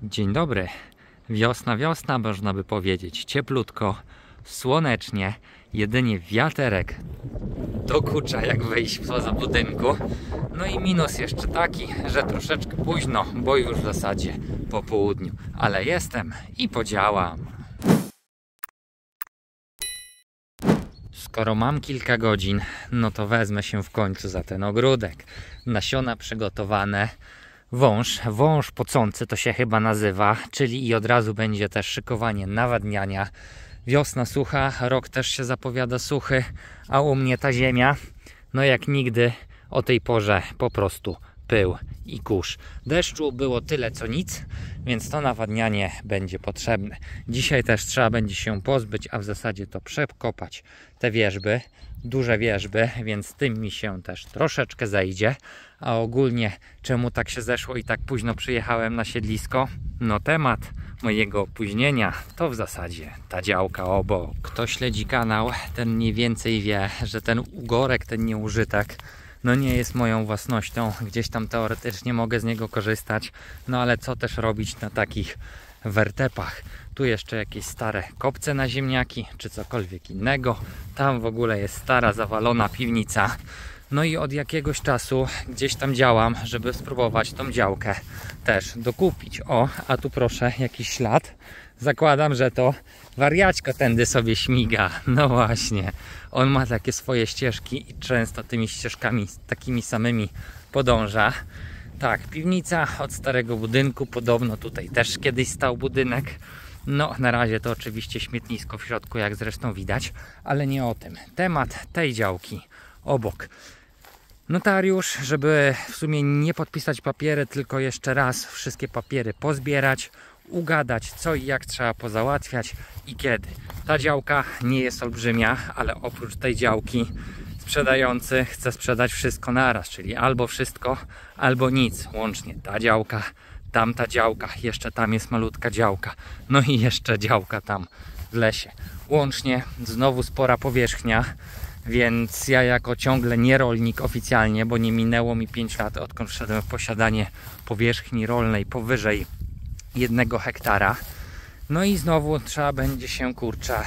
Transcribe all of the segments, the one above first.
Dzień dobry. Wiosna, wiosna, można by powiedzieć. Cieplutko, słonecznie, jedynie wiaterek dokucza jak wyjść poza budynku. No i minus jeszcze taki, że troszeczkę późno, bo już w zasadzie po południu. Ale jestem i podziałam. Skoro mam kilka godzin, no to wezmę się w końcu za ten ogródek. Nasiona przygotowane. Wąż pocący to się chyba nazywa, czyli i od razu będzie też szykowanie nawadniania. Wiosna sucha, rok też się zapowiada suchy, a u mnie ta ziemia, no jak nigdy o tej porze po prostu pył i kurz. Deszczu było tyle co nic, więc to nawadnianie będzie potrzebne. Dzisiaj też trzeba będzie się pozbyć, a w zasadzie to przekopać te wierzby, duże wierzby, więc tym mi się też troszeczkę zejdzie. A ogólnie czemu tak się zeszło i tak późno przyjechałem na siedlisko? No temat mojego opóźnienia to w zasadzie ta działka obok. Kto śledzi kanał, ten mniej więcej wie, że ten ugorek, ten nieużytek no nie jest moją własnością. Gdzieś tam teoretycznie mogę z niego korzystać, no ale co też robić na takich wertepach? Tu jeszcze jakieś stare kopce na ziemniaki, czy cokolwiek innego. Tam w ogóle jest stara, zawalona piwnica. No i od jakiegoś czasu gdzieś tam działam, żeby spróbować tą działkę też dokupić. O, a tu proszę, jakiś ślad. Zakładam, że to wariaćko tędy sobie śmiga. No właśnie, on ma takie swoje ścieżki i często tymi ścieżkami takimi samymi podąża. Tak, piwnica od starego budynku, podobno tutaj też kiedyś stał budynek. No, na razie to oczywiście śmietnisko w środku, jak zresztą widać, ale nie o tym. Temat tej działki obok. Notariusz, żeby w sumie nie podpisać papiery, tylko jeszcze raz wszystkie papiery pozbierać, ugadać co i jak trzeba pozałatwiać i kiedy. Ta działka nie jest olbrzymia, ale oprócz tej działki sprzedający chce sprzedać wszystko naraz, czyli albo wszystko, albo nic. Łącznie ta działka, tamta działka, jeszcze tam jest malutka działka, no i jeszcze działka tam w lesie. Łącznie znowu spora powierzchnia. Więc ja jako ciągle nie rolnik oficjalnie, bo nie minęło mi 5 lat, odkąd wszedłem w posiadanie powierzchni rolnej powyżej 1 hektara. No i znowu trzeba będzie się, kurczę,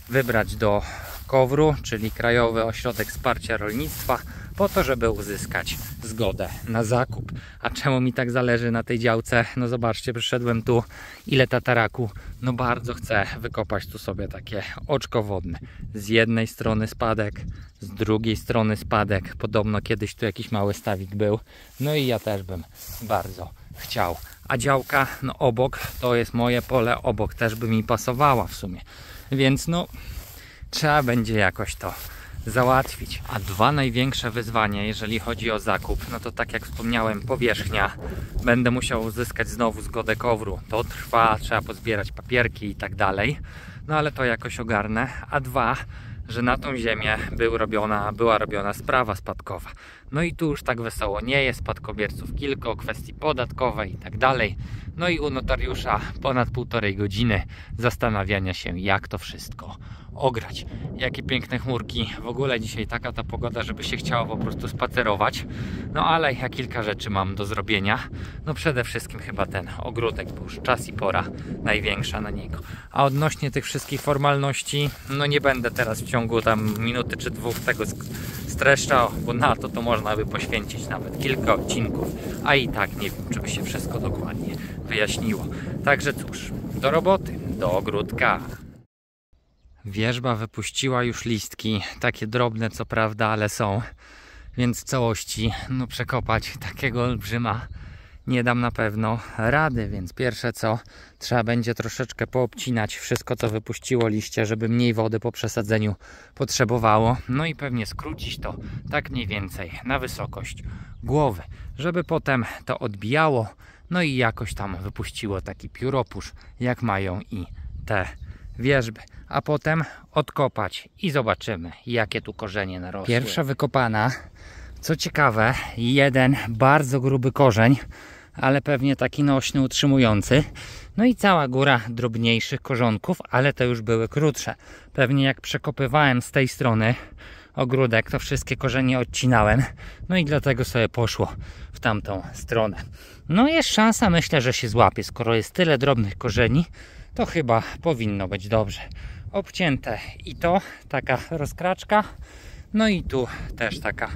wybrać do KOWR-u, czyli Krajowy Ośrodek Wsparcia Rolnictwa, po to, żeby uzyskać zgodę na zakup. A czemu mi tak zależy na tej działce? No zobaczcie, przyszedłem tu, ile tataraku. No bardzo chcę wykopać tu sobie takie oczko wodne. Z jednej strony spadek, z drugiej strony spadek. Podobno kiedyś tu jakiś mały stawik był. No i ja też bym bardzo chciał. A działka no obok to jest moje pole, obok też by mi pasowała w sumie. Więc no trzeba będzie jakoś to załatwić. A dwa największe wyzwania, jeżeli chodzi o zakup, no to tak jak wspomniałem, powierzchnia. Będę musiał uzyskać znowu zgodę KOWR-u. To trwa, trzeba pozbierać papierki i tak dalej. No ale to jakoś ogarnę. A dwa, że na tą ziemię była robiona sprawa spadkowa. No i tu już tak wesoło nie jest, spadkobierców kilka, o kwestii podatkowej i tak dalej. No i u notariusza ponad 1,5 godziny zastanawiania się, jak to wszystko ograć. Jakie piękne chmurki. W ogóle dzisiaj taka ta pogoda, żeby się chciało po prostu spacerować. No ale ja kilka rzeczy mam do zrobienia. No przede wszystkim chyba ten ogródek, bo już czas i pora największa na niego. A odnośnie tych wszystkich formalności, no nie będę teraz w ciągu tam minuty czy 2 tego streszczał, bo na to można by poświęcić nawet kilka odcinków, a i tak nie wiem, czy by się wszystko dokładnie wyjaśniło. Także cóż, do roboty, do ogródka. Wierzba wypuściła już listki, takie drobne co prawda, ale są, więc w całości no przekopać takiego olbrzyma nie dam na pewno rady, więc pierwsze co, trzeba będzie troszeczkę poobcinać wszystko co wypuściło liście, żeby mniej wody po przesadzeniu potrzebowało, no i pewnie skrócić to tak mniej więcej na wysokość głowy, żeby potem to odbijało, no i jakoś tam wypuściło taki pióropusz, jak mają i te wierzby, a potem odkopać i zobaczymy, jakie tu korzenie narosły. Pierwsza wykopana, co ciekawe, jeden bardzo gruby korzeń, ale pewnie taki nośny, utrzymujący. No i cała góra drobniejszych korzonków, ale te już były krótsze. Pewnie jak przekopywałem z tej strony, ogródek, to wszystkie korzenie odcinałem. No i dlatego sobie poszło w tamtą stronę. No jest szansa, myślę, że się złapie. Skoro jest tyle drobnych korzeni, to chyba powinno być dobrze. Obcięte i to, taka rozkraczka. No i tu też taka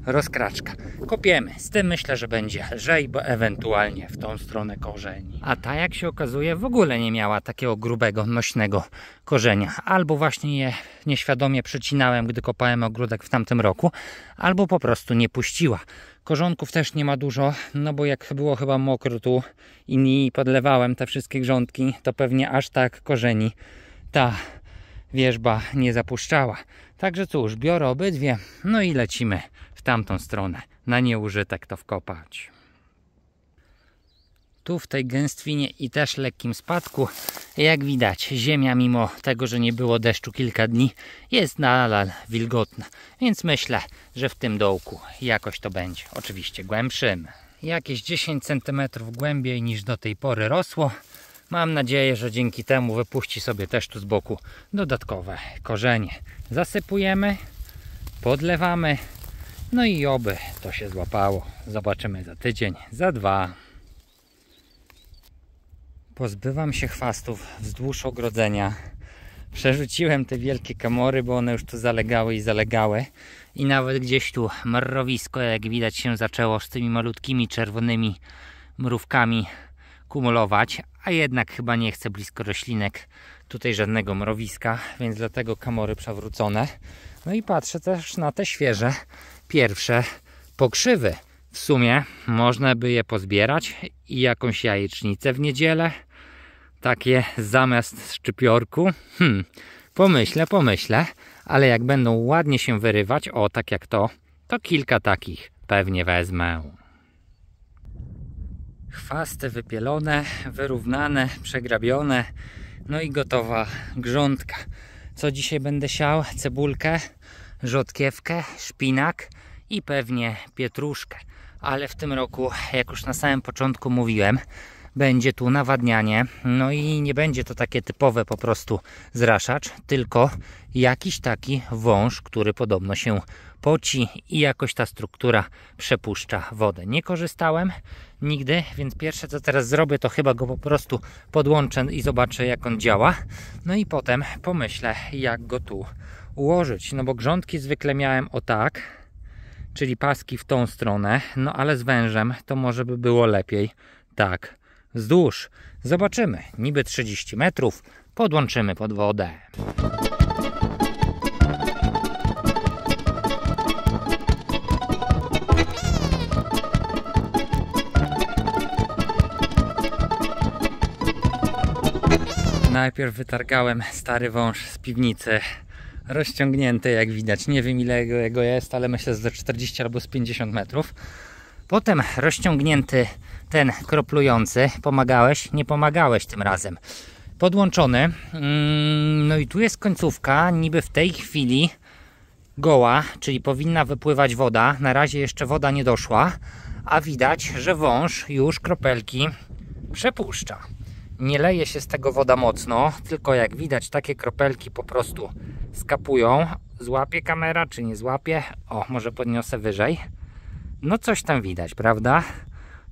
rozkraczka. Kopiemy. Z tym myślę, że będzie lżej, bo ewentualnie w tą stronę korzeni. A ta, jak się okazuje, w ogóle nie miała takiego grubego, nośnego korzenia. Albo właśnie je nieświadomie przecinałem, gdy kopałem ogródek w tamtym roku, albo po prostu nie puściła. Korzonków też nie ma dużo, no bo jak było chyba mokro tu i podlewałem te wszystkie grządki, to pewnie aż tak korzeni ta wierzba nie zapuszczała. Także cóż, biorę obydwie, no i lecimy w tamtą stronę. Na nieużytek to wkopać. Tu w tej gęstwinie i też lekkim spadku, jak widać, ziemia mimo tego, że nie było deszczu kilka dni, jest nadal wilgotna. Więc myślę, że w tym dołku jakoś to będzie. Oczywiście głębszym. Jakieś 10 cm głębiej niż do tej pory rosło. Mam nadzieję, że dzięki temu wypuści sobie też tu z boku dodatkowe korzenie. Zasypujemy, podlewamy, no i oby to się złapało. Zobaczymy za tydzień, za 2. Pozbywam się chwastów wzdłuż ogrodzenia. Przerzuciłem te wielkie kamory, bo one już tu zalegały i zalegały. I nawet gdzieś tu mrowisko, jak widać, się zaczęło z tymi malutkimi czerwonymi mrówkami kumulować, a jednak chyba nie chcę blisko roślinek tutaj żadnego mrowiska, więc dlatego kamory przewrócone. No i patrzę też na te świeże pierwsze pokrzywy. W sumie można by je pozbierać i jakąś jajecznicę w niedzielę, takie zamiast szczypiorku. Pomyślę, ale jak będą ładnie się wyrywać, o tak jak to kilka takich pewnie wezmę. Chwasty wypielone, wyrównane, przegrabione, no i gotowa grządka. Co dzisiaj będę siał? Cebulkę, rzodkiewkę, szpinak i pewnie pietruszkę. Ale w tym roku, jak już na samym początku mówiłem, będzie tu nawadnianie. No i nie będzie to takie typowe po prostu zraszacz, tylko jakiś taki wąż, który podobno się poci i jakoś ta struktura przepuszcza wodę. Nie korzystałem nigdy, więc pierwsze co teraz zrobię, to chyba go po prostu podłączę i zobaczę, jak on działa. No i potem pomyślę, jak go tu ułożyć. No bo grządki zwykle miałem o tak, czyli paski w tą stronę, no ale z wężem to może by było lepiej tak wzdłuż. Zobaczymy. Niby 30 metrów, podłączymy pod wodę. Najpierw wytargałem stary wąż z piwnicy, rozciągnięty jak widać. Nie wiem ile jego jest, ale myślę że ze 40 albo z 50 metrów. Potem rozciągnięty ten kroplujący. Pomagałeś? Nie pomagałeś tym razem. Podłączony. No i tu jest końcówka, niby w tej chwili goła, czyli powinna wypływać woda. Na razie jeszcze woda nie doszła, a widać, że wąż już kropelki przepuszcza. Nie leje się z tego woda mocno, tylko jak widać takie kropelki po prostu skapują. Złapie kamera, czy nie złapie? O, może podniosę wyżej. No coś tam widać, prawda?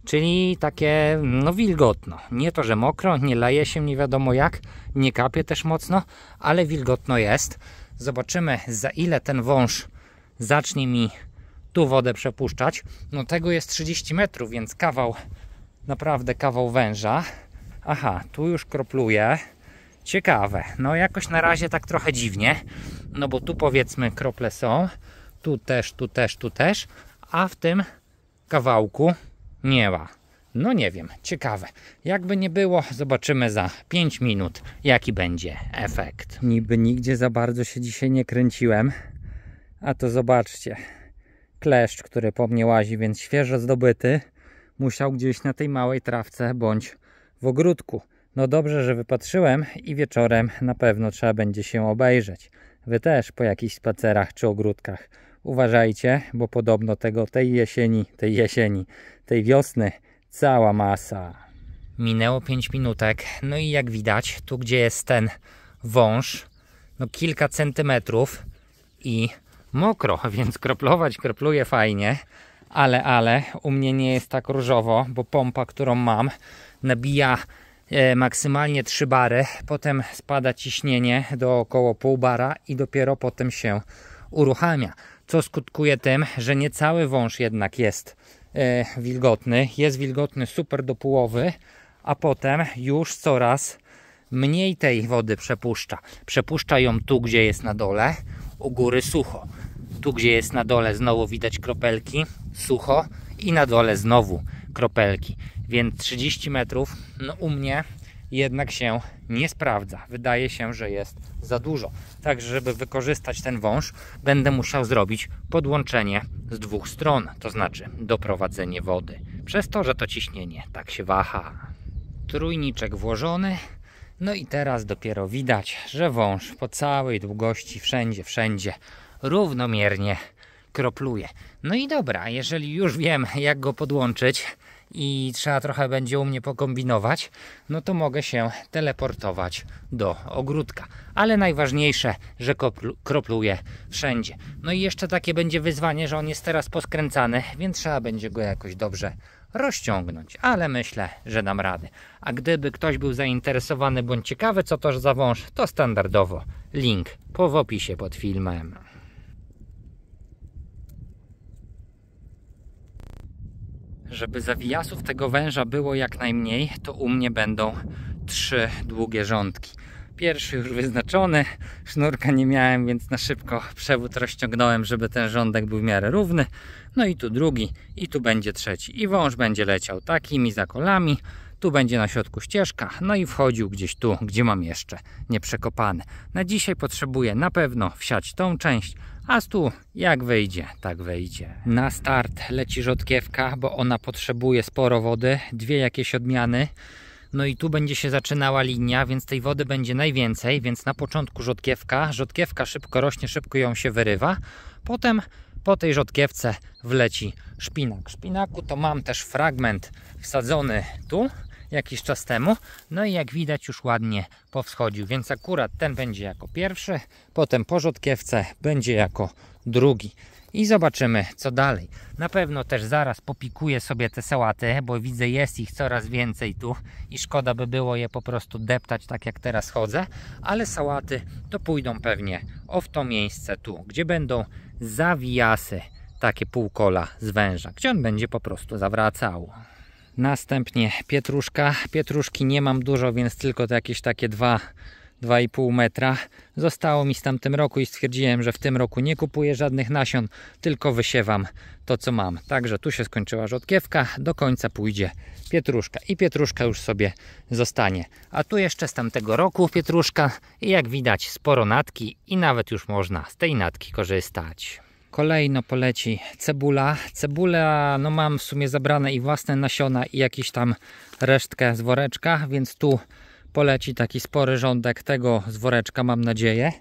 Czyli takie, no wilgotno. Nie to, że mokro, nie leje się nie wiadomo jak, nie kapie też mocno, ale wilgotno jest. Zobaczymy, za ile ten wąż zacznie mi tu wodę przepuszczać. No tego jest 30 metrów, więc kawał, naprawdę kawał węża. Aha, tu już kropluje. Ciekawe. No jakoś na razie tak trochę dziwnie. No bo tu powiedzmy krople są. Tu też, tu też, tu też. A w tym kawałku nie ma. No nie wiem, ciekawe. Jakby nie było, zobaczymy za 5 minut, jaki będzie efekt. Niby nigdzie za bardzo się dzisiaj nie kręciłem. A to zobaczcie. Kleszcz, który po mnie łazi, więc świeżo zdobyty. Musiał gdzieś na tej małej trawce bądź w ogródku. No dobrze, że wypatrzyłem i wieczorem na pewno trzeba będzie się obejrzeć. Wy też po jakichś spacerach czy ogródkach uważajcie, bo podobno tej wiosny cała masa. Minęło 5 minutek, no i jak widać, tu gdzie jest ten wąż, no kilka centymetrów i mokro, więc kroplować kropluje fajnie, ale u mnie nie jest tak różowo, bo pompa, którą mam, nabija maksymalnie 3 bary, potem spada ciśnienie do około pół bara i dopiero potem się uruchamia, co skutkuje tym, że nie cały wąż jednak jest wilgotny, jest wilgotny super do połowy, a potem już coraz mniej tej wody przepuszcza. Przepuszcza ją tu, gdzie jest na dole, u góry sucho. Tu, gdzie jest na dole, znowu widać kropelki, sucho, i na dole znowu kropelki. Więc 30 metrów, no u mnie jednak się nie sprawdza. Wydaje się, że jest za dużo. Także, żeby wykorzystać ten wąż, będę musiał zrobić podłączenie z 2 stron, to znaczy doprowadzenie wody. Przez to, że to ciśnienie tak się waha. Trójniczek włożony. No i teraz dopiero widać, że wąż po całej długości, wszędzie równomiernie kropluje. No i dobra, jeżeli już wiem, jak go podłączyć i trzeba trochę będzie u mnie pokombinować, no to mogę się teleportować do ogródka. Ale najważniejsze, że kropluje wszędzie. No i jeszcze takie będzie wyzwanie, że on jest teraz poskręcany, więc trzeba będzie go jakoś dobrze rozciągnąć, ale myślę, że dam radę. A gdyby ktoś był zainteresowany bądź ciekawy, co to za wąż, to standardowo link w opisie pod filmem. Żeby zawijasów tego węża było jak najmniej, to u mnie będą 3 długie rządki. Pierwszy już wyznaczony, sznurka nie miałem, więc na szybko przewód rozciągnąłem, żeby ten rządek był w miarę równy. No i tu drugi, i tu będzie trzeci. I wąż będzie leciał takimi zakolami, tu będzie na środku ścieżka, no i wchodził gdzieś tu, gdzie mam jeszcze nieprzekopane. Na dzisiaj potrzebuję na pewno wsiać tą część, a tu jak wyjdzie, tak wyjdzie. Na start leci rzodkiewka, bo ona potrzebuje sporo wody, 2 jakieś odmiany. No i tu będzie się zaczynała linia, więc tej wody będzie najwięcej, więc na początku rzodkiewka. Rzodkiewka szybko rośnie, szybko ją się wyrywa. Potem po tej rzodkiewce wleci szpinak. Szpinaku to mam też fragment wsadzony tu jakiś czas temu. No i jak widać już ładnie powschodził, więc akurat ten będzie jako pierwszy, potem po rzodkiewce będzie jako drugi. I zobaczymy, co dalej. Na pewno też zaraz popikuję sobie te sałaty, bo widzę, jest ich coraz więcej tu i szkoda by było je po prostu deptać tak jak teraz chodzę, ale sałaty to pójdą pewnie w to miejsce tu, gdzie będą zawijasy, takie półkola z węża, gdzie on będzie po prostu zawracał. Następnie pietruszka. Pietruszki nie mam dużo, więc tylko to jakieś takie 2,5 metra. Zostało mi z tamtym roku i stwierdziłem, że w tym roku nie kupuję żadnych nasion, tylko wysiewam to, co mam. Także tu się skończyła rzodkiewka, do końca pójdzie pietruszka i pietruszka już sobie zostanie. A tu jeszcze z tamtego roku pietruszka i jak widać sporo natki i nawet już można z tej natki korzystać. Kolejno poleci cebula. Cebula, no mam w sumie zabrane i własne nasiona i jakieś tam resztkę z woreczka, więc tu poleci taki spory rządek tego z woreczka, mam nadzieję.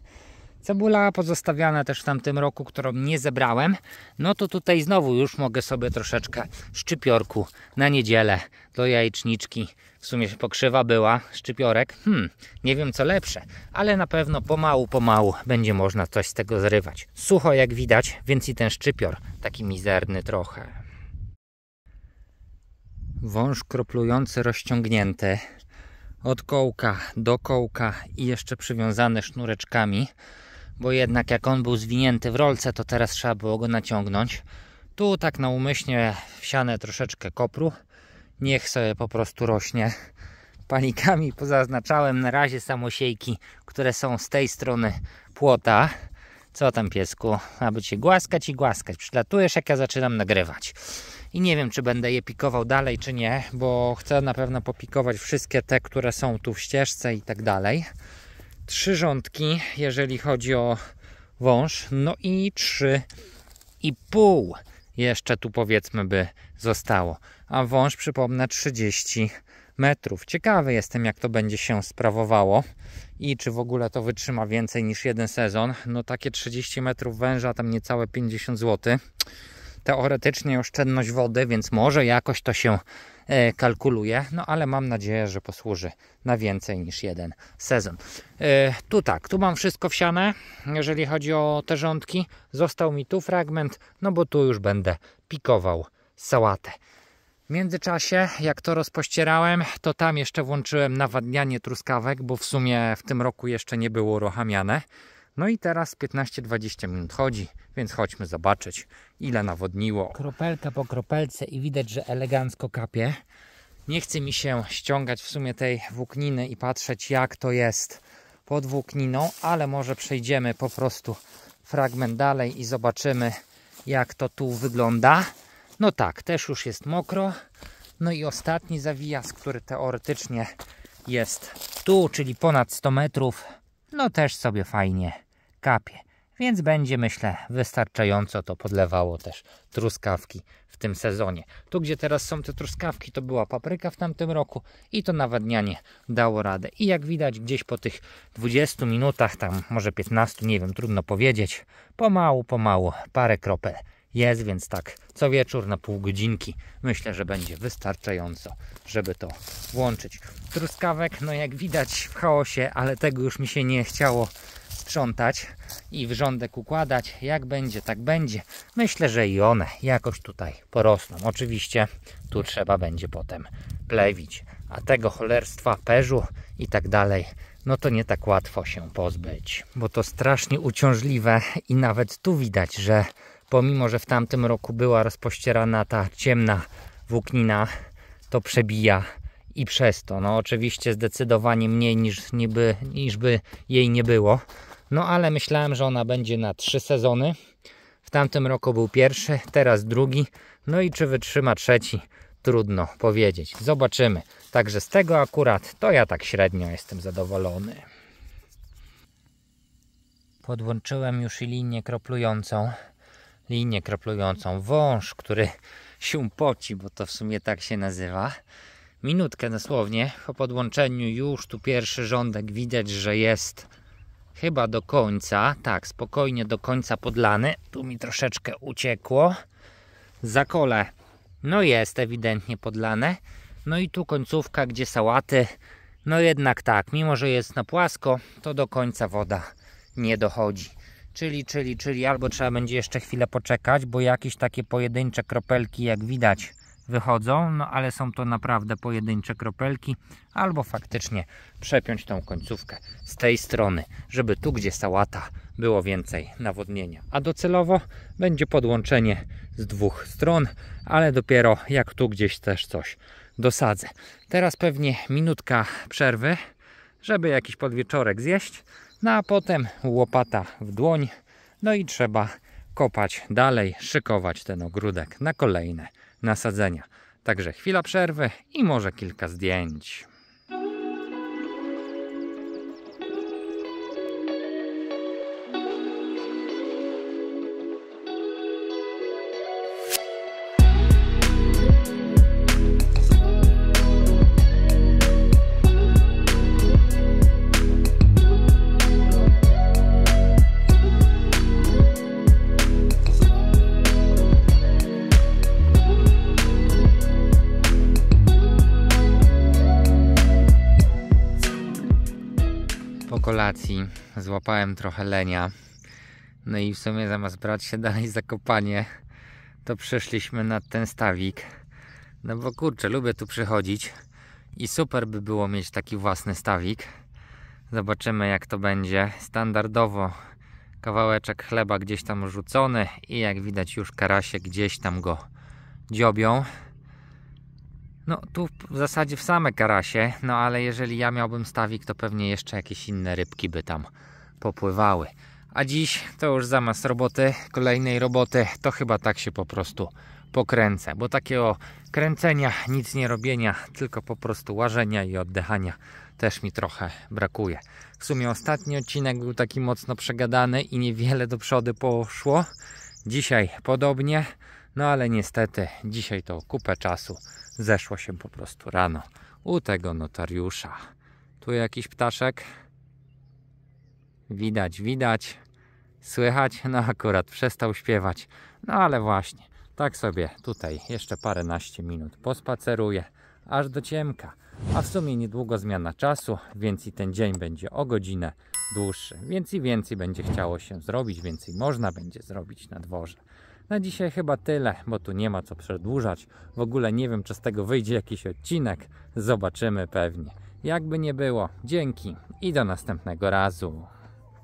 Cebula pozostawiana też w tamtym roku, którą nie zebrałem. No to tutaj znowu już mogę sobie troszeczkę szczypiorku na niedzielę do jajeczniczki. W sumie pokrzywa była, szczypiorek. Nie wiem co lepsze, ale na pewno pomału będzie można coś z tego zrywać. Sucho jak widać, więc i ten szczypior taki mizerny trochę. Wąż kroplujący rozciągnięty. Od kołka do kołka i jeszcze przywiązane sznureczkami, bo jednak jak on był zwinięty w rolce, to teraz trzeba było go naciągnąć. Tu tak naumyślnie wsiane troszeczkę kopru, niech sobie po prostu rośnie. Palikami pozaznaczałem na razie samosiejki, które są z tej strony płota. Co tam, piesku? Aby cię głaskać i głaskać. Przylatujesz, jak ja zaczynam nagrywać. I nie wiem, czy będę je pikował dalej, czy nie, bo chcę na pewno popikować wszystkie te, które są tu w ścieżce i tak dalej. 3 rządki, jeżeli chodzi o wąż, no i 3,5 jeszcze tu powiedzmy by zostało. A wąż, przypomnę, 30 metrów. Ciekawy jestem, jak to będzie się sprawowało i czy w ogóle to wytrzyma więcej niż jeden sezon. No takie 30 metrów węża, tam niecałe 50 zł. Teoretycznie oszczędność wody, więc może jakoś to się kalkuluję, no ale mam nadzieję, że posłuży na więcej niż jeden sezon. Tu mam wszystko wsiane, jeżeli chodzi o te rządki. Został mi tu fragment, no bo tu już będę pikował sałatę. W międzyczasie, jak to rozpościerałem, to tam jeszcze włączyłem nawadnianie truskawek, bo w sumie w tym roku jeszcze nie było uruchamiane. No i teraz 15-20 minut chodzi, więc chodźmy zobaczyć, ile nawodniło. Kropelka po kropelce i widać, że elegancko kapie. Nie chce mi się ściągać w sumie tej włókniny i patrzeć, jak to jest pod włókniną, ale może przejdziemy po prostu fragment dalej i zobaczymy, jak to tu wygląda. No tak, też już jest mokro. No i ostatni zawijas, który teoretycznie jest tu, czyli ponad 100 metrów, no też sobie fajnie kapie. Więc będzie, myślę, wystarczająco to podlewało też truskawki w tym sezonie. Tu, gdzie teraz są te truskawki, to była papryka w tamtym roku i to nawadnianie dało radę. I jak widać, gdzieś po tych 20 minutach, tam może 15, nie wiem, trudno powiedzieć, pomału, parę kropel jest, więc tak co wieczór na pół godzinki myślę, że będzie wystarczająco, żeby to włączyć. Truskawek, no jak widać w chaosie, ale tego już mi się nie chciało sprzątać i w rządek układać. Jak będzie, tak będzie. Myślę, że i one jakoś tutaj porosną. Oczywiście tu trzeba będzie potem plewić, a tego cholerstwa, perzu i tak dalej, no to nie tak łatwo się pozbyć, bo to strasznie uciążliwe i nawet tu widać, że pomimo, że w tamtym roku była rozpościerana ta ciemna włóknina, to przebija i przez to, no oczywiście zdecydowanie mniej niż by jej nie było. No ale myślałem, że ona będzie na 3 sezony. W tamtym roku był pierwszy, teraz drugi. No i czy wytrzyma trzeci? Trudno powiedzieć. Zobaczymy. Także z tego akurat to ja tak średnio jestem zadowolony. Podłączyłem już i linię kroplującą. Wąż, który się poci, bo to w sumie tak się nazywa. Minutkę dosłownie po podłączeniu już tu pierwszy rządek widać, że jest chyba do końca. Tak, spokojnie do końca podlany. Tu mi troszeczkę uciekło. Zakole, no jest ewidentnie podlane. No i tu końcówka, gdzie sałaty, no jednak tak, mimo że jest na płasko, to do końca woda nie dochodzi. Czyli albo trzeba będzie jeszcze chwilę poczekać, bo jakieś takie pojedyncze kropelki, jak widać, wychodzą, no ale są to naprawdę pojedyncze kropelki, albo faktycznie przepiąć tą końcówkę z tej strony, żeby tu, gdzie sałata, było więcej nawodnienia. A docelowo będzie podłączenie z 2 stron, ale dopiero jak tu gdzieś też coś dosadzę. Teraz pewnie minutka przerwy, żeby jakiś podwieczorek zjeść, no a potem łopata w dłoń, no i trzeba kopać dalej, szykować ten ogródek na kolejne nasadzenia. Także chwila przerwy i może kilka zdjęć. Po kolacji złapałem trochę lenia, no i w sumie zamiast brać się dalej za kopanie, to przeszliśmy nad ten stawik, no bo kurczę, lubię tu przychodzić i super by było mieć taki własny stawik. Zobaczymy, jak to będzie. Standardowo kawałeczek chleba gdzieś tam rzucony i jak widać już karasie gdzieś tam go dziobią. No tu w zasadzie w same karasie, no ale jeżeli ja miałbym stawik, to pewnie jeszcze jakieś inne rybki by tam popływały. A dziś to już zamiast roboty, kolejnej roboty, to chyba tak się po prostu pokręcę, bo takiego kręcenia, nic nie robienia, tylko po prostu łażenia i oddychania też mi trochę brakuje. W sumie ostatni odcinek był taki mocno przegadany i niewiele do przodu poszło. Dzisiaj podobnie, no ale niestety dzisiaj to kupę czasu zeszło się po prostu rano u tego notariusza. Tu jakiś ptaszek. Widać. Słychać? No akurat przestał śpiewać. No ale właśnie, Tak sobie tutaj jeszcze paręnaście minut pospaceruję, aż do ciemka. A w sumie niedługo zmiana czasu, więc i ten dzień będzie o godzinę dłuższy. Więc i więcej będzie chciało się zrobić, więcej można będzie zrobić na dworze. Na dzisiaj chyba tyle, bo tu nie ma co przedłużać. W ogóle nie wiem, czy z tego wyjdzie jakiś odcinek. Zobaczymy pewnie. Jakby nie było, dzięki i do następnego razu.